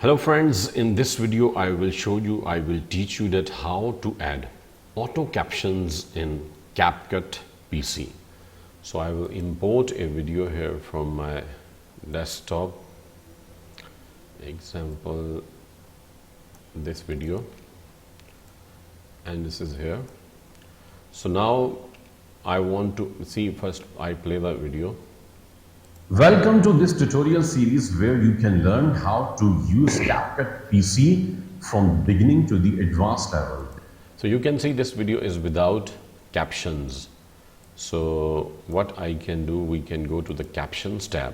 Hello friends, in this video I will teach you that how to add auto captions in CapCut PC. So I will import a video here from my desktop, example this video, and this is here. So now I want to see, first I play the video. Welcome to this tutorial series where you can learn how to use CapCut PC from beginning to the advanced level. So you can see this video is without captions. So what I can do, we can go to the captions tab,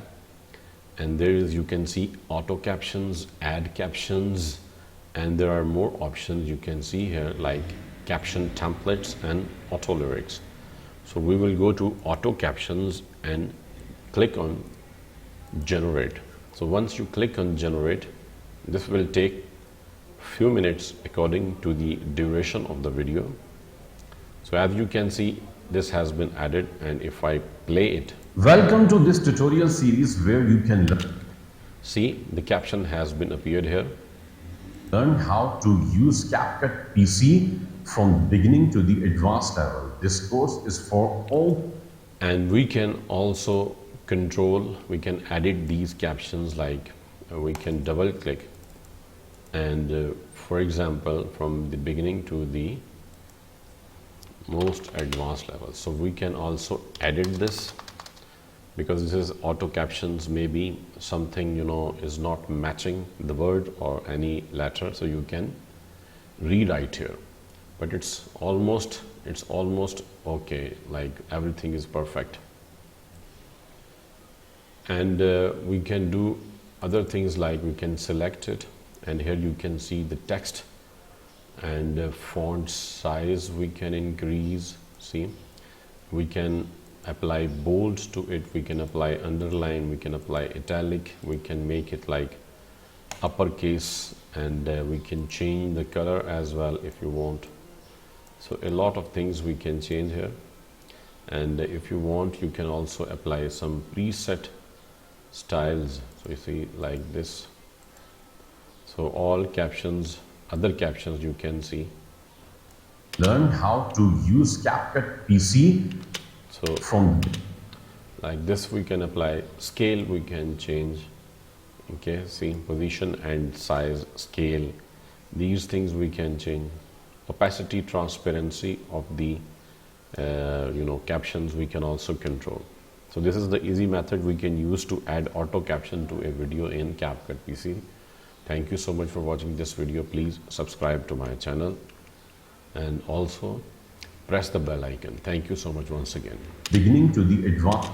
and there is, you can see auto captions, add captions, and there are more options you can see here like caption templates and auto lyrics. So we will go to auto captions and click on generate. So once you click on generate, this will take few minutes according to the duration of the video. So as you can see, this has been added, and if I play it, Welcome to this tutorial series where you can see the caption has been appeared here. learn how to use CapCut PC from beginning to the advanced level. This course is for all. And we can also control, we can edit these captions, like we can double click and for example from the beginning to the most advanced level. So we can also edit this, because this is auto captions, maybe something is not matching the word or any letter, so you can rewrite here, but it's almost okay, like everything is perfect. And we can do other things, like we can select it, and here you can see the text and font size we can increase. See, we can apply bold to it, we can apply underline, we can apply italic, we can make it like uppercase, and we can change the color as well if you want. So a lot of things we can change here, and if you want you can also apply some preset styles. So you see like this. So all captions, other captions you can see. Learn how to use CapCut PC So from like this we can apply scale, we can change, okay, see position and size, scale, these things we can change. Opacity, transparency of the captions we can also control. So this is the easy method we can use to add auto caption to a video in CapCut PC. Thank you so much for watching this video. Please subscribe to my channel and also press the bell icon. Thank you so much once again. beginning to the advanced